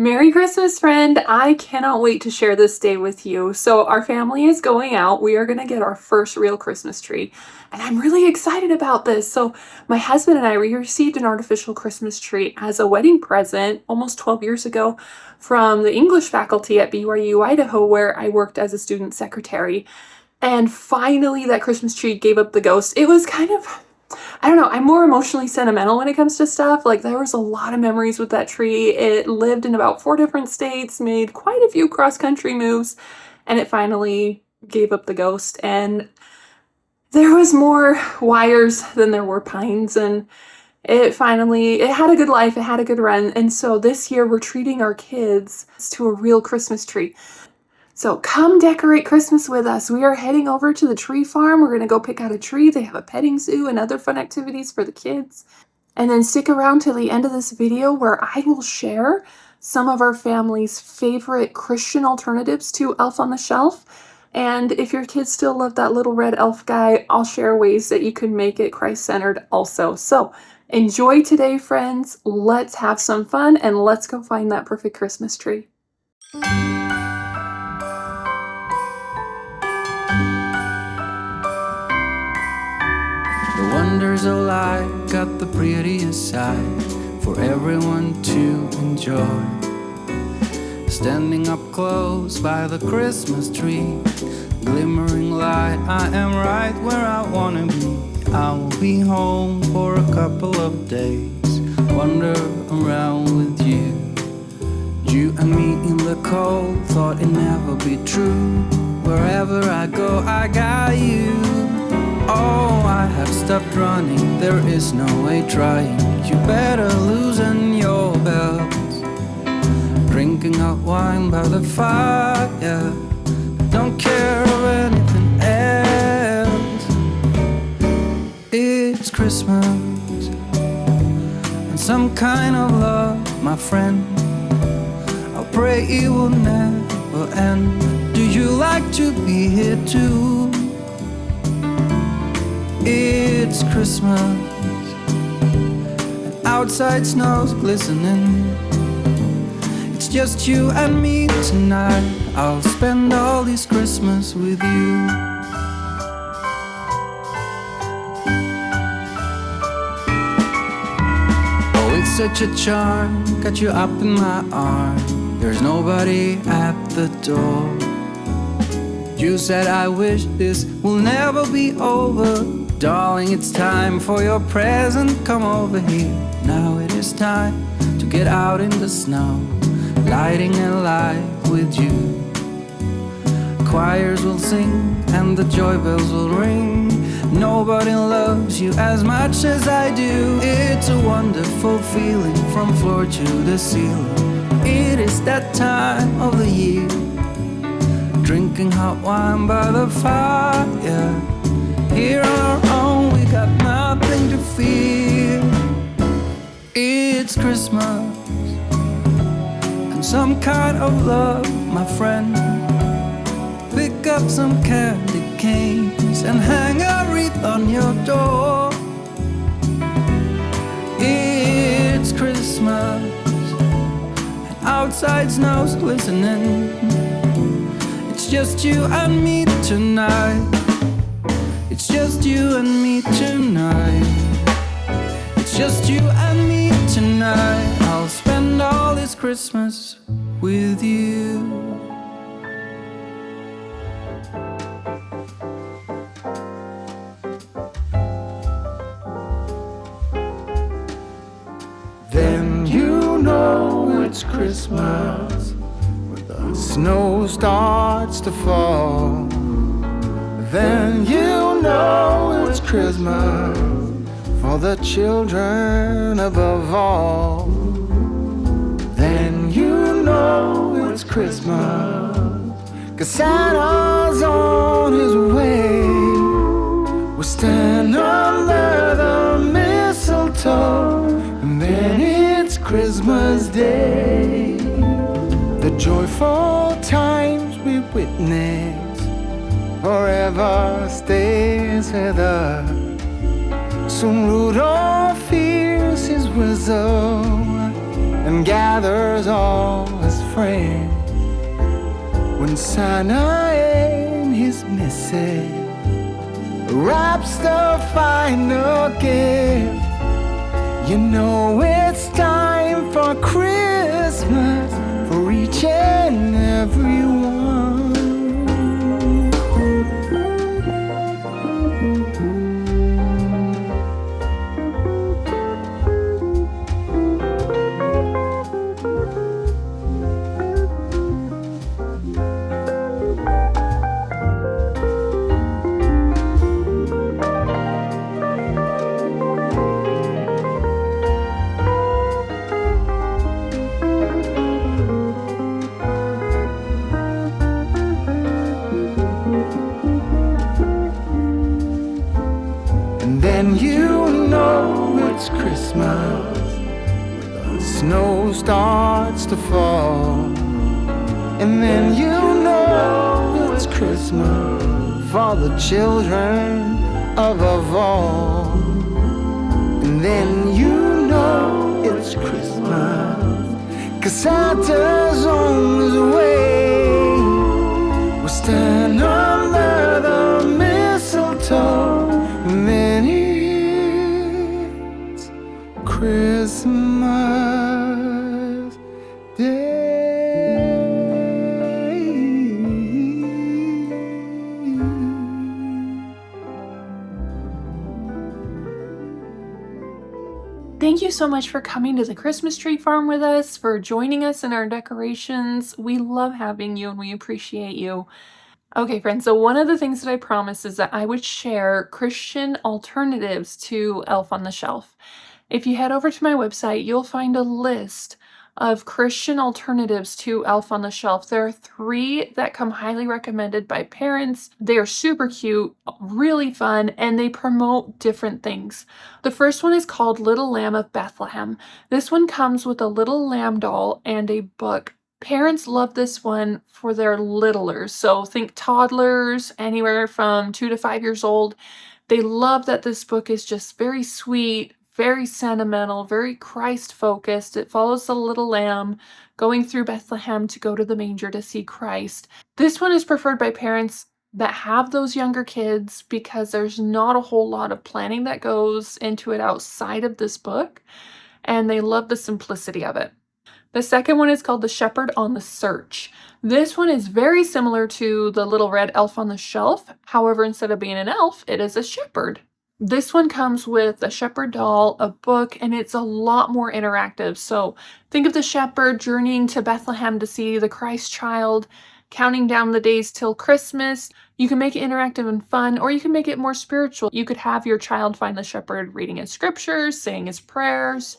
Merry Christmas, friend! I cannot wait to share this day with you. So our family is going out. We are going to get our first real Christmas tree. And I'm really excited about this. So my husband and I, we received an artificial Christmas tree as a wedding present almost 12 years ago from the English faculty at BYU, Idaho, where I worked as a student secretary. And finally that Christmas tree gave up the ghost. It was kind of, I don't know, I'm more emotionally sentimental when it comes to stuff. Like, there was a lot of memories with that tree. It lived in about 4 different states, made quite a few cross-country moves, and it finally gave up the ghost. And there was more wires than there were pines, and it had a good life, it had a good run. And so this year we're treating our kids to a real Christmas tree. So come decorate Christmas with us. We are heading over to the tree farm. We're going to go pick out a tree. They have a petting zoo and other fun activities for the kids. And then stick around to the end of this video where I will share some of our family's favorite Christian alternatives to Elf on the Shelf. And if your kids still love that little red elf guy, I'll share ways that you can make it Christ-centered also. So enjoy today, friends. Let's have some fun and let's go find that perfect Christmas tree. The wonders of life got the prettiest side for everyone to enjoy. Standing up close by the Christmas tree, glimmering light, I am right where I wanna be. I will be home for a couple of days, wander around with you. You and me in the cold, thought it'd never be true. Wherever I go, I got you. Oh, I have stopped running, there is no way trying. You better loosen your belt. Drinking hot wine by the fire, don't care of anything else. It's Christmas, and some kind of love, my friend. I'll pray it will never end. Do you like to be here too? It's Christmas, and outside snow's glistening. It's just you and me tonight. I'll spend all this Christmas with you. Oh, it's such a charm, got you up in my arm. There's nobody at the door. You said I wish this will never be over. Darling, it's time for your present. Come over here. Now it is time to get out in the snow, lighting a light with you. Choirs will sing and the joy bells will ring. Nobody loves you as much as I do. It's a wonderful feeling from floor to the ceiling. It is that time of the year, drinking hot wine by the fire. Here on our own, we got nothing to fear. It's Christmas, and some kind of love, my friend. Pick up some candy canes and hang a wreath on your door. It's Christmas, and outside snow's glistening. It's just you and me tonight. It's just you and me tonight. It's just you and me tonight. I'll spend all this Christmas with you. Then you know it's Christmas when the snow starts to fall. Then you know it's Christmas for the children above all. Then you know it's Christmas 'cause Santa's on his way. We'll stand under the mistletoe, and then it's Christmas Day. The joyful times we witness forever stays with us. Soon Rudolph hears his whistle and gathers all his friends. When Santa and his missus wraps the final gift, you know it's time for Christmas for each and every one. And then you know it's Christmas, the snow starts to fall. And then you know it's Christmas for the children above all. And then you know it's Christmas, 'cause Santa's on his way. We'll stand under the mistletoe, and then it's Christmas Day. Thank you so much for coming to the Christmas Tree Farm with us, for joining us in our decorations. We love having you and we appreciate you. Okay, friends, so one of the things that I promised is that I would share Christian alternatives to Elf on the Shelf. If you head over to my website, you'll find a list of Christian alternatives to Elf on the Shelf. There are 3 that come highly recommended by parents. They are super cute, really fun, and they promote different things. The first one is called Little Lamb of Bethlehem. This one comes with a little lamb doll and a book. Parents love this one for their littlers, so think toddlers, anywhere from 2 to 5 years old. They love that this book is just very sweet, very sentimental, very Christ-focused. It follows the little lamb going through Bethlehem to go to the manger to see Christ. This one is preferred by parents that have those younger kids because there's not a whole lot of planning that goes into it outside of this book, and they love the simplicity of it. The second one is called The Shepherd on the Search. This one is very similar to the Little Red Elf on the Shelf. However, instead of being an elf, it is a shepherd. This one comes with a shepherd doll, a book, and it's a lot more interactive. So think of the shepherd journeying to Bethlehem to see the Christ child, counting down the days till Christmas. You can make it interactive and fun, or you can make it more spiritual. You could have your child find the shepherd reading his scriptures, saying his prayers,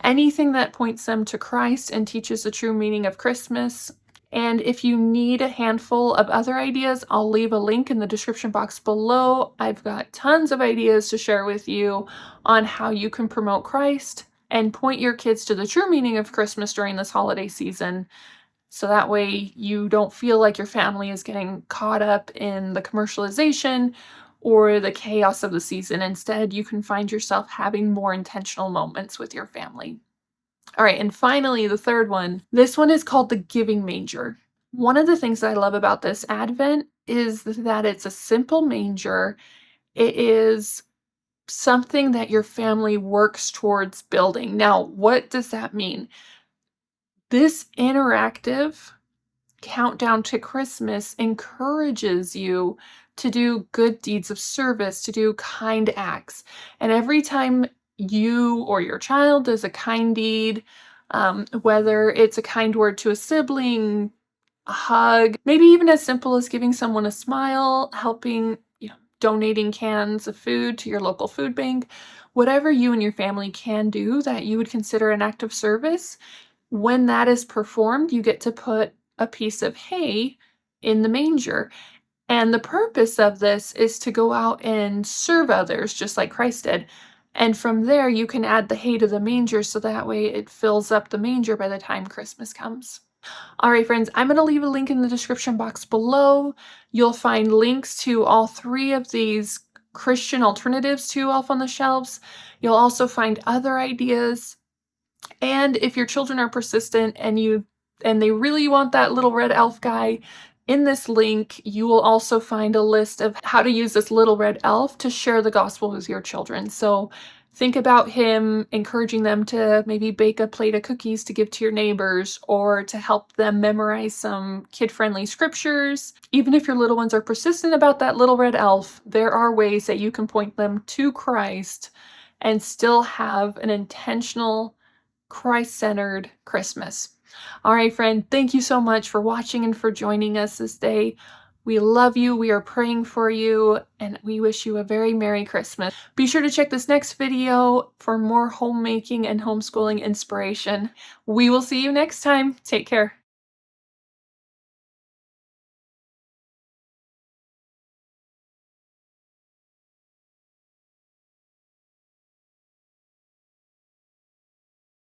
anything that points them to Christ and teaches the true meaning of Christmas. And if you need a handful of other ideas, I'll leave a link in the description box below. I've got tons of ideas to share with you on how you can promote Christ and point your kids to the true meaning of Christmas during this holiday season. So that way you don't feel like your family is getting caught up in the commercialization or the chaos of the season. Instead, you can find yourself having more intentional moments with your family. All right, and finally, the third one. This one is called the Giving Manger. One of the things that I love about this Advent is that it's a simple manger. It is something that your family works towards building. Now, what does that mean? This interactive countdown to Christmas encourages you to do good deeds of service, to do kind acts. And every time you or your child does a kind deed, whether it's a kind word to a sibling, a hug, maybe even as simple as giving someone a smile, helping, donating cans of food to your local food bank, whatever you and your family can do that you would consider an act of service, when that is performed, you get to put a piece of hay in the manger. And the purpose of this is to go out and serve others, just like Christ did. And from there, you can add the hay to the manger so that way it fills up the manger by the time Christmas comes. All right, friends, I'm going to leave a link in the description box below. You'll find links to all 3 of these Christian alternatives to Elf on the Shelves. You'll also find other ideas And if your children are persistent and they really want that little red elf guy, in this link, you will also find a list of how to use this little red elf to share the gospel with your children. So think about him encouraging them to maybe bake a plate of cookies to give to your neighbors, or to help them memorize some kid-friendly scriptures. Even if your little ones are persistent about that little red elf, there are ways that you can point them to Christ and still have an intentional, Christ-centered Christmas. All right, friend, thank you so much for watching and for joining us this day. We love you, we are praying for you, and we wish you a very Merry Christmas. Be sure to check this next video for more homemaking and homeschooling inspiration. We will see you next time. Take care.